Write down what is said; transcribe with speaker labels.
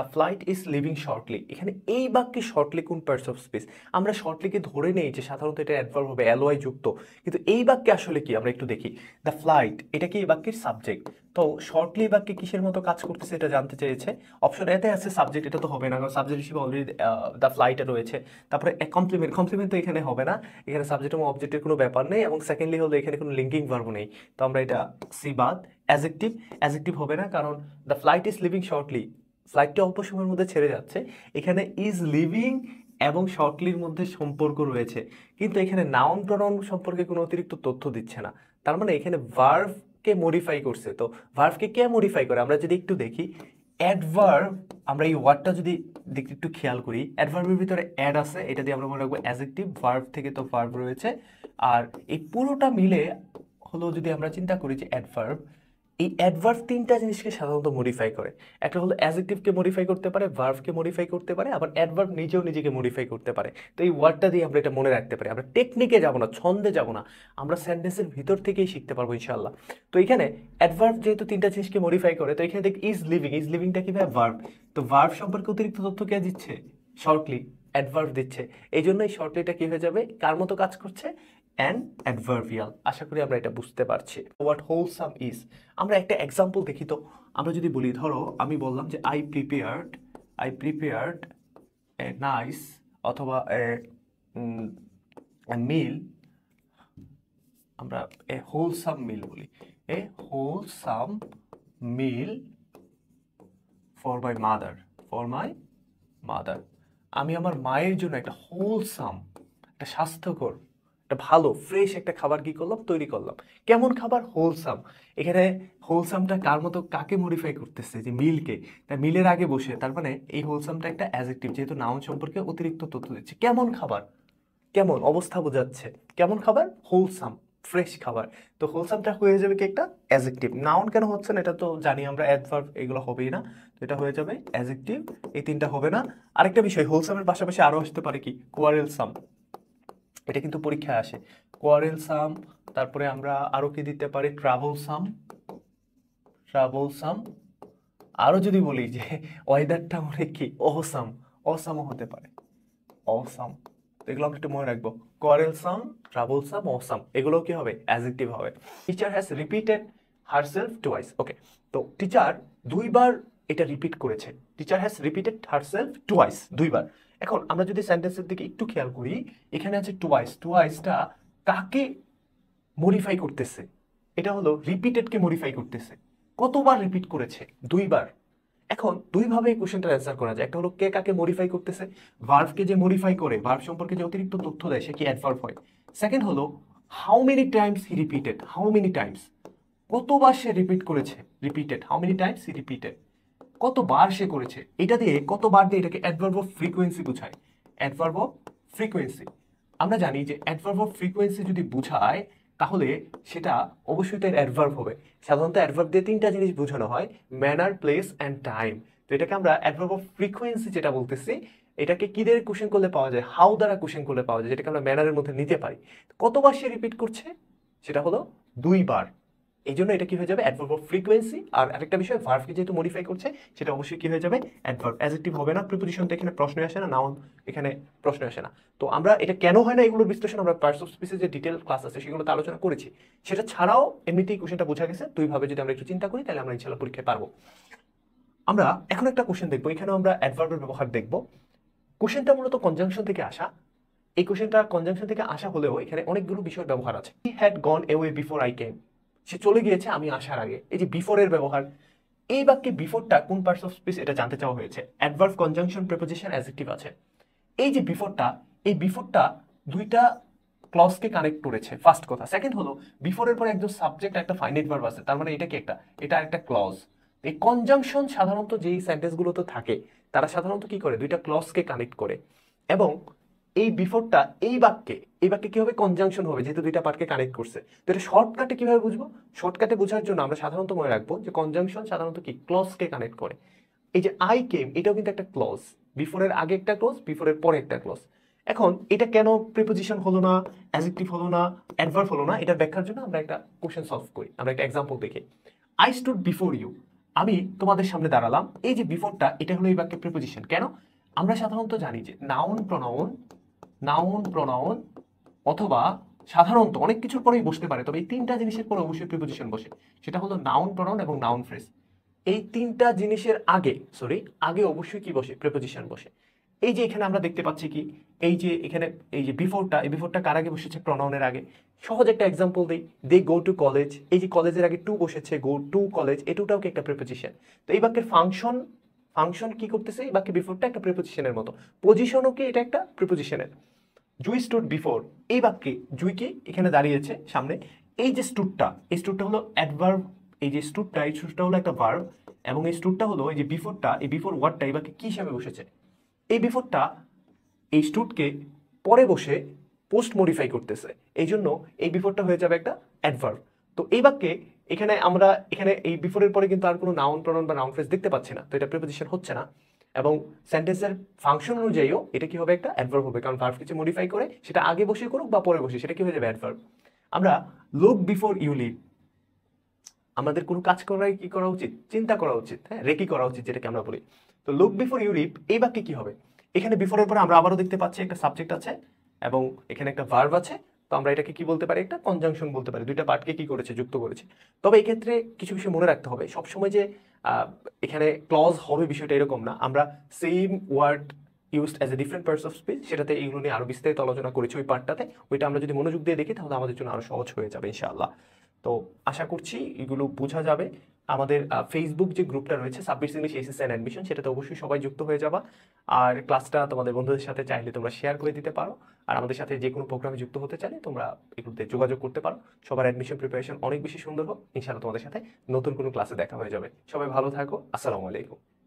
Speaker 1: A flight is leaving shortly, এখানে এই বাক্যে শর্টলি কোন পার্টস অফ স্পেস? আমরা শর্টলিকে ধরে নেই যে সাধারণত এটা অ্যাডভার্ব হবে এলওয়াই যুক্ত, কিন্তু এই বাক্যে আসলে কি আমরা একটু দেখি। দ্য ফ্লাইট এটা কি এই বাক্যের সাবজেক্ট, তো শর্টলি বাক্যে কিসের মতো কাজ করতেছে এটা জানতে চেয়েছে। অপশন এতে আছে সাবজেক্ট, এটা তো হবে না কারণ সাবজেক্ট হিসেবে অলরেডি দ্য ফ্লাইটে রয়েছে। তারপরে কমপ্লিমেন্ট, কমপ্লিমেন্ট তো এখানে হবে না, এখানে সাবজেক্ট এবং অবজেক্টের কোনো ব্যাপার নেই, এবং সেকেন্ডলি হলো এখানে কোনো লিঙ্কিং ভার্ব নেই, তো আমরা এটা সি বাদ। অ্যাজেক্টিভ, অ্যাজেক্টিভ হবে না কারণ the flight is leaving shortly, ফ্লাইটটা অল্প সময়ের মধ্যে ছেড়ে যাচ্ছে, এখানে ইজ লিভিং এবং শর্টলির মধ্যে সম্পর্ক রয়েছে, কিন্তু এখানে নাউন প্রনাউন সম্পর্কে কোনো অতিরিক্ত তথ্য দিচ্ছে না, তার মানে এখানে ভার্বকে মডিফাই করছে। তো ভার্বকে কে মডিফাই করে আমরা যদি একটু দেখি, অ্যাডভার্ব, আমরা এই ওয়ার্ডটা যদি দেখতে একটু খেয়াল করি, অ্যাডভার্বের ভিতরে অ্যাড আছে, এটা দিয়ে আমরা মনে রাখবো অ্যাডজেক্টিভ, ভার্ব থেকে তো ভার্ব রয়েছে, আর এই পুরোটা মিলে হলো যদি আমরা চিন্তা করি যে অ্যাডভার্ব, এই অ্যাডভার্ব তিনটা জিনিসকে সাধারণত মডিফাই করে। একটা হলো অ্যাডজেক্টিভকে মডিফাই করতে পারে, ভার্বকে মডিফাই করতে পারে, আবার অ্যাডভার্ব নিজেও নিজেকে মডিফাই করতে পারে। তো এই ওয়ার্ডটা দিয়ে আমরা এটা মনে রাখতে পারি, আমরা টেকনিকে যাব না, ছন্দে যাব না, আমরা সেন্টেন্সের ভিতর থেকেই শিখতে পারবো ইনশাআল্লাহ। তো এখানে অ্যাডভার্ব যেহেতু তিনটা জিনিসকে মডিফাই করে, তো এখানে দেখ ইজ লিভিং, ইজ লিভিংটা কি ভার্ব, তো ভার্ব সম্পর্কে অতিরিক্ত তথ্য কে দিচ্ছে? শর্টলি, অ্যাডভার্ব দিচ্ছে, এই জন্য এই শর্টলিটা কি হয়ে যাবে, কার মতো কাজ করছে? And adverbial. আশা করি আমরা এটা বুঝতে পারছি। হোয়াট হোলসাম ইজ, আমরা একটা এক্সাম্পল দেখি। তো আমরা যদি বলি, ধরো আমি বললাম যে আই প্রিপেয়ার্ড এ নাইস, অথবা এ মিল, আমরা এ হোলসাম মিল বলি, a wholesome meal for my mother, আমি আমার মায়ের জন্য একটা হোলসাম, একটা স্বাস্থ্যকর, একটা ভালো ফ্রেশ একটা খাবার কি করলাম, তৈরি করলাম। কেমন খাবার? হোলসাম। এখানে হোলসামটা কার মতো, কাকে মডিফাই করতেছে? যে মিলকে, তাই মিলের আগে বসে, তার মানে এই হোলসামটা একটা অ্যাডজেক্টিভ, যেহেতু নাউন সম্পর্কে অতিরিক্ত তথ্য দিচ্ছে। কেমন খাবার, কেমন অবস্থা বোঝাচ্ছে, কেমন খাবার? হোলসাম, ফ্রেশ খাবার। তো হোলসামটা হয়ে যাবে কি একটা অ্যাডজেক্টিভ। নাউন কেন হচ্ছে না এটা তো জানি আমরা, অ্যাডভার্ব এগুলো হবেই না, তো এটা হয়ে যাবে অ্যাডজেক্টিভ, এই তিনটা হবে না। আরেকটা বিষয়, হোলসামের পাশাপাশি আরো আসতে পারে কি, কোয়ারেলসাম, এটা কিন্তু পরীক্ষায় আসে, কোয়ারেলসাম। তারপরে আমরা আরো কি দিতে পারি, ট্রাভেলসাম। আরো যদি বলি যে ওয়েদারটা অনেক কি অসাম, অসামও হতে পারে, অসাম। তো এগুলো আমরা একটু মনে রাখবো, কোয়ারেলসাম, ট্রাভেলসাম, অসাম, এগুলো কি হবে? অ্যাডজেক্টিভ হবে। Teacher has repeated herself twice, okay, তো টিচার দুইবার এটা রিপিট করেছে, teacher has repeated herself twice, দুইবার। এখন আমরা যদি সেন্টেন্সের দিকে একটু খেয়াল করি, এখানে আছে টুয়াইস, টুয়াইসটা কাকে মডিফাই করতেছে? এটা হলো রিপিটেডকে মডিফাই করতেছে। কতবার রিপিট করেছে? দুইবার। এখন দুইভাবে এই কোশ্চেনটার অ্যান্সার করা যায়, একটা হলো কে কাকে মডিফাই করতেছে, ভার্বকে যে মডিফাই করে, ভার্ব সম্পর্কে যে অতিরিক্ত তথ্য দেয় সে কি অ্যাডভার্ব হয়। সেকেন্ড হলো how many Times he repeated, how many Times, কতবার সে রিপিট করেছে, repeated, how many Times he repeated, কতবার সে করেছে। এটা দিয়ে কতবার দিয়ে এটাকে অ্যাডভার্ব অফ ফ্রিকোয়েন্সি বোঝায়, অ্যাডভার্ব অফ ফ্রিকোয়েন্সি। আমরা জানি যে অ্যাডভার্ব অফ ফ্রিকোয়েন্সি যদি বোঝায় তাহলে সেটা অবশ্যই তার অ্যাডভার্ব হবে। সাধারণত অ্যাডভার্ব দিয়ে তিনটা জিনিস বোঝানো হয়, ম্যানার, প্লেস অ্যান্ড টাইম। তো এটাকে আমরা অ্যাডভার্ব অফ ফ্রিকোয়েন্সি যেটা বলতেছি, এটাকে কি দিয়ে কোশ্চেন করলে পাওয়া যায়, হাউ দ্বারা কোশ্চেন করলে পাওয়া যায়, যেটাকে আমরা ম্যানারের মধ্যে নিতে পারি। কতবার সে রিপিট করছে, সেটা হলো দুইবার, এই জন্য এটা কি হয়ে যাবে, অ্যাডভার্ব অফ ফ্রিকোয়েন্সি। আর আরেকটা বিষয়, ভার্বকে যেহেতু মডিফাই করছে সেটা অবশ্যই কি হয়ে যাবে, অ্যাডভার্ব, অ্যাডজেক্টিভ হবে না, প্রিপোজিশন তো এখানে প্রশ্ন আসে না, নাউন এখানে প্রশ্ন আসে না। তো আমরা এটা কেন হয় না এগুলোর বিশ্লেষণ আমরা পার্টস অফ স্পিচের যে ডিটেল ক্লাস আছে সেগুলোতে আলোচনা করেছি। সেটা ছাড়াও এমনিতেই কোশ্চেনটা বোঝা গেছে, দুইভাবে যদি আমরা একটু চিন্তা করি তাহলে আমরা ইনশাআল্লাহ পরীক্ষায় পারবো। আমরা এখন একটা কোশ্চেন দেখবো, এখানেও আমরা অ্যাডভার্বের ব্যবহার দেখবো। কোশ্চেনটা মূলত কনজাংশন থেকে আসা, এই কোশ্চেনটা কনজাংশন থেকে আসা হলেও এখানে অনেকগুলো বিষয়ের ব্যবহার আছে। He had gone away before I came, সে চলে গিয়েছে আমি আসার আগে, এই যে বিফোরের ব্যবহার, এই বাক্যে বিফোরটা কোন পার্টস অফ স্পিচ এটা জানতে চাওয়া হয়েছে। অ্যাডভার্ব, কনজাংশন, প্রিপোজিশন, অ্যাডজেক্টিভ আছে। এই যে বিফোরটা, এই বিফোরটা দুইটা ক্লজকে কানেক্ট করেছে, ফার্স্ট কথা। সেকেন্ড হলো বিফোরের পরে একজন সাবজেক্ট একটা ফাইনাইট ভার্ব আছে, তার মানে এটা কি একটা, এটা একটা ক্লজ। এই কনজাংশন সাধারণত যেই সেন্টেন্সগুলোতে থাকে তারা সাধারণত কি করে, দুইটা ক্লজকে কানেক্ট করে, এবং এই বিফোরটা এই বাক্যে কি হবে, কনজাংশন হবে, যেহেতু দুইটা পার্টকে কানেক্ট করছে। তো এটা শর্টকাটে কিভাবে বুঝবো, শর্টকাটে বোঝার জন্য আমরা সাধারণত মনে রাখবো যে কনজাংশন সাধারণত কি ক্লজকে কানেক্ট করে। এই যে আই কেম, এটাও কিন্তু একটা ক্লজ, বিফোরের আগে একটা ক্লজ, বিফোরের পরে একটা ক্লজ। এখন এটা কেন প্রিপোজিশন হলো না, অ্যাডজেক্টিভ হলো না, অ্যাডভার্ব হলো না, এটা ব্যাখ্যার জন্য আমরা একটা কোশ্চেন সলভ করি, আমরা একটা এক্সাম্পল দেখি। আই স্টুড বিফোর ইউ, আমি তোমাদের সামনে দাঁড়ালাম, এই যে বিফোরটা এটা হলো এই বাক্যের প্রিপোজিশন। কেন? আমরা সাধারণত জানি যে নাউন প্রনাউন অথবা সাধারণত অনেক কিছুর পরেই বসতে পারে, তবে এই তিনটা জিনিসের পরে অবশ্যই প্রিপোজিশন বসে, সেটা হলো নাউন প্রনাউন এবং নাউন ফ্রেজ। এই তিনটা জিনিসের আগে অবশ্যই কি বসে? প্রিপোজিশন বসে। এই যে এখানে আমরা দেখতে পাচ্ছি কি, এই যে এখানে এই যে বিফোরটা, এই বিফোরটা কার আগে বসেছে? প্রনাউনের আগে। সহজ একটা এক্সাম্পল দিই, দে গো টু কলেজ, এই যে কলেজের আগে টু বসেছে, গো টু কলেজ, এটাও কি একটা প্রিপোজিশন? তো এই বাক্যের ফাংশন কি করতেছে? এই বাক্যে বিফোরটা একটা প্রিপোজিশনের মতো, পজিশনও কি এটা একটা প্রিপোজিশনের। জুই স্টুড বিফোর, এই বাক্যে জুই কি এখানে দাঁড়িয়েছে সামনে, এই যে স্টুডটা, এই স্টুডটা হলো অ্যাডভার্ব, এই যে স্টুডটা, এই স্টুডটা হলো একটা ভার্ব, এবং এই স্টুডটা হলো এই যে বিফোরটা, এই বিফোর ওয়ার্ডটা এই বাক্যে কি হিসাবে বসেছে? এই বিফোরটা এই স্টুডকে পরে বসে পোস্ট মডিফাই করতেছে, এই জন্য এই বিফোরটা হয়ে যাবে একটা অ্যাডভার্ব। তো এই বাক্যে এখানে এই বিফোরের পরে কিন্তু আর কোনো নাউন প্রনাউন বা নাউন ফ্রেজ দেখতে পাচ্ছি না, তো এটা প্রিপোজিশন হচ্ছে না। এবং সেন্টেন্সের ফাংশন অনুযায়ীও এটা কি হবে? একটা অ্যাডভার্ব হবে, কারণ ভার্ব কিছু মডিফাই করে সেটা আগে বসে করুক বা পরে বসে, সেটা কি হয়ে যাবে? অ্যাডভার্ব। আমরা লুক বিফোর ইউ লিভ, আমাদের কোনো কাজ করার কি করা উচিত? চিন্তা করা উচিত, হ্যাঁ, রেকি করা উচিত, যেটাকে আমরা বলি। তো লুক বিফোর ইউ লিভ এই বাক্যে কি হবে? এখানে বিফোরের পরে আমরা আবারও দেখতে পাচ্ছি একটা সাবজেক্ট আছে এবং এখানে একটা ভার্ব আছে, তো আমরা এটাকে কি বলতে পারি? একটা কনজাংশন বলতে পারি, দুইটা পার্টকে কি করেছে? যুক্ত করেছে। তবে এই ক্ষেত্রে কিছু বিষয় মনে রাখতে হবে, সবসময় যে এখানে ক্লজ হবে বিষয়টা এরকম না। আমরা same word used as a different parts of speech, সেটাতে এইগুলো নিয়ে আরো বিস্তারিত আলোচনা করেছি ওই পার্টটাতে, ওইটা আমরা যদি মনোযোগ দিয়ে দেখি তাহলে আমাদের জন্য আরো সহজ হয়ে যাবে ইনশাআল্লাহ। তো আশা করছি এগুলো বোঝা যাবে। আমাদের ফেসবুক যে গ্রুপটা রয়েছে Sabbir English SSC and admission, সেটাতে অবশ্যই সবাই যুক্ত হয়ে যাবা। আর ক্লাসটা তোমাদের বন্ধুদের সাথে চাইলে তোমরা শেয়ার করে দিতে পারো। আর আমাদের সাথে যে কোনো প্রোগ্রামে যুক্ত হতে চাইলে তোমরা এগুলোতে যোগাযোগ করতে পারো। সবার অ্যাডমিশন প্রিপারেশন অনেক বেশি সুন্দর হোক, ইনশাআল্লাহ তোমাদের সাথে নতুন কোনো ক্লাসে দেখা হয়ে যাবে। সবাই ভালো থাকো, আসসালামু আলাইকুম।